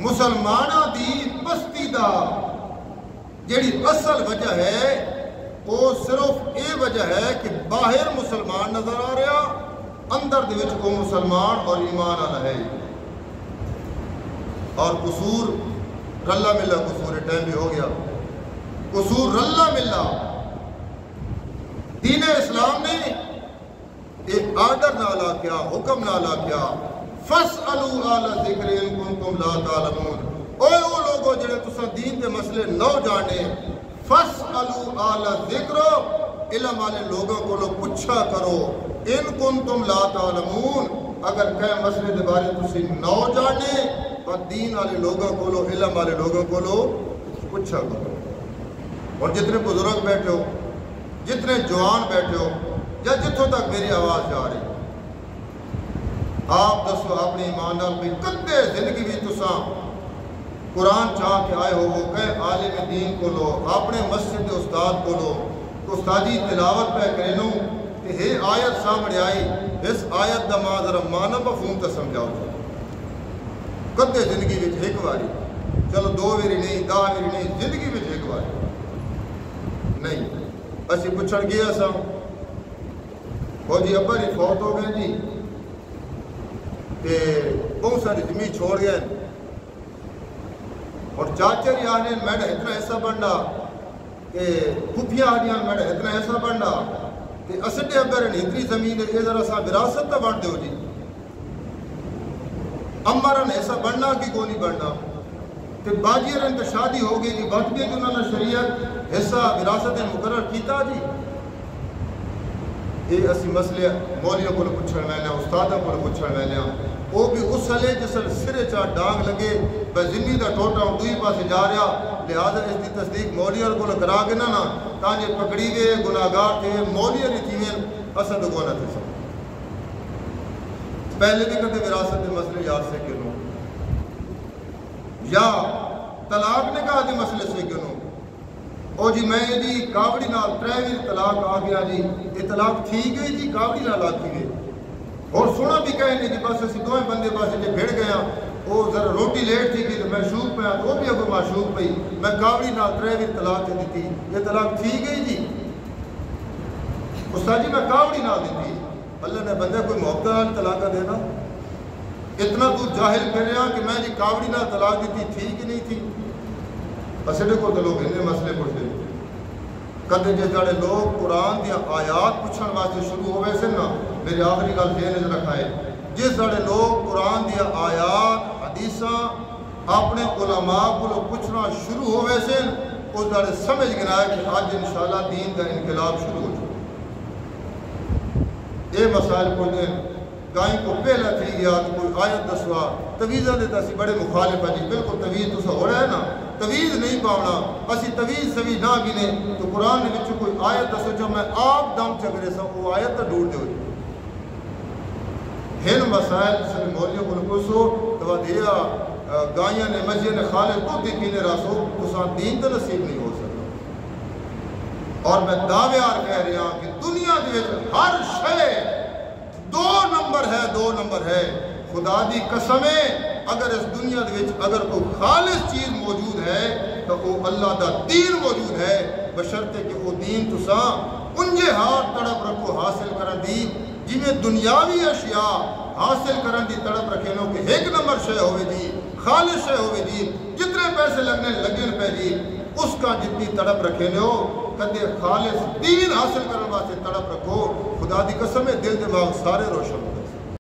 مسلمانہ دی پستی دا جیڑی اصل وجہ ہے وہ صرف یہ وجہ ہے کہ باہر مسلمان نظر آ رہا، اندر دے وچ کو مسلمان اور ایمان آنا ہے. اور قصور رلا ملا قصور ٹائم بھی ہو گیا. قصور رلا ملا. دین اسلام نے ایک آرڈر نالا کیا، حکم نالا کیا، فَاسْأَلُوا أَهْلَ الذِّكْرِ إِن كُنتُمْ لَا تَعْلَمُونَ. اوے وہ لوگوں جڑے تساں دین کے مسئلے نہ جانے، فَاسْأَلُوا أَهْلَ الذِّكْرِ علم والے لوگوں کو پوچھا کرو، ان کنتم لا تعلمون اگر کئی مسئلے دے بارے تسی نہ جانے تو دین والے لوگوں کو علم والے لوگوں کو پوچھا کرو. اور جتنے بزرگ بیٹھے ہو، جتنے جوان بیٹھے ہو، یا جتوں تک میری آواز جا رہی، آپ دسو اپنی ایمان نال بھی کدے زندگی بھی تساں قرآن چاہ کے آئے ہو وہ کہے عالم دین کو لو، اپنے مسجد دے استاد کو لو، تو استادی تلاوت پہ کرنو کہ ہے آیت سامنے آئی، اس آیت دا ذرا معنی مفہوم تے سمجھاؤ. کدے زندگی وچ ایک باری، چلو 2 واری نہیں 10 واری نہیں، زندگی وچ ایک باری نہیں. اسی پوچھن گیا سا وہ جی ابا جی فوت ہو گئے جی کہ بہت ساری زمین چھوڑ گئے، اور چاچا جی آنے میڈا اتنا ایسا بننا کہ پھپھیاں آنیاں میڈا اتنا ایسا بننا کہ اسڈے ابر اتنی زمین ہے یہ ذرا سا وراثت تو بن دو جی. امرن ایسا بننا کہ کو نہیں بننا، کہ باجیرن تو شادی ہو گئی جی بچ گئی کہ انہوں نے شریعت حصہ وراثت مقرر کیتا جی. یہ اسی مسئلے مولیوں کو پوچھن ویلے استادوں کو پوچھن ویلے وہ بھی اس حلے جس سرے چاہ ڈانگ لگے بے زمین دا ٹوٹا دوئی پاسے جا رہا، لہذا اس کی تصدیق مولیوں کو کرا گے نا تاکہ پکڑی گئے گناہگار تھے مولیوں نہیں تھی اسد گونا تھے. سب پہلے بھی کہتے وراثت کے مسئلے یاد سے گنو، یا طلاق نکاح کے مسئلے سے گنو. او جی میں جی کاوڑی نال 3 طلاق آ گیا جی، یہ طلاق تھی گئی جی کاوڑی نال آتی گئی. اور سونا بھی کہیں جی بس اسی دوئے بندے پاسے جی بھیڑ گیا، وہ ذرا روٹی لیٹ تھی کہ میں شوق پہ وہ بھی اگو معشوق پئی، میں کاوڑی نال 3 طلاق دیتی، یہ طلاق تھی گئی جی. استاد جی میں کاوڑی نال دیتی، اللہ نے بندے کوئی محبت نال طلاق دینا؟ اتنا تو جاہل کر رہا کہ میں جی کاوڑی نال طلاق دیتی تھی کہ نہیں تھی. اسے کو تو لوگ انہیں مسئلے پوچھتے کدے جس جڑے لوگ قرآن دیا آیات پوچھن واسطے شروع ہوئے سے نا، میری آخری گل ذہن رکھا ہے، جس جڑے لوگ قرآن دیا آیات حدیثاں اپنے علماء کو پوچھنا شروع ہوئے سے اس جڑے سمجھ گنا ہے کہ آج انشاءاللہ دین کا انقلاب شروع ہو جائے. یہ مسائل کو دیں گائیں کو پہلا تھی گیا تو کوئی آیت دسوا تویزہ دیتا سی بڑے مخالف ہے جی بالکل تویز تو سا ہو رہا ہے نا، تویز نہیں پاؤنا اسی تویز سوی نہ گنے تو قرآن نے بچوں کوئی آیت دسو جو میں آپ دم چگرے سا وہ آیت تا ڈھونڈ دے ہوئی. ہن مسائل سے مولیوں کو نکوسو تو دیا گائیاں نے مسجد نے خالق تو دی پینے راسو تو ساتھ دین تو نصیب نہیں ہو سکتا. اور میں دعویار کہہ رہا ہوں کہ دنیا دے ہر شے 2 نمبر ہے، 2 نمبر ہے. خدا دی قسمیں اگر اس دنیا دے اگر کوئی خالص چیز موجود ہے تو وہ اللہ دا دین موجود ہے، بشرطے کہ وہ دین تساں انجے ہاتھ تڑپ رکھو حاصل کرن دی جی میں دنیاوی اشیاء حاصل کرن دی تڑپ رکھے لو کہ 1 نمبر شے ہوئے جی خالص شے ہوئے جی جتنے پیسے لگنے پہ جی اس کا جتنی تڑپ رکھے لو کدے خالص دین حاصل کرنے واسطے تڑپ رکھو. خدا دی قسم ہے دل دماغ سارے روشن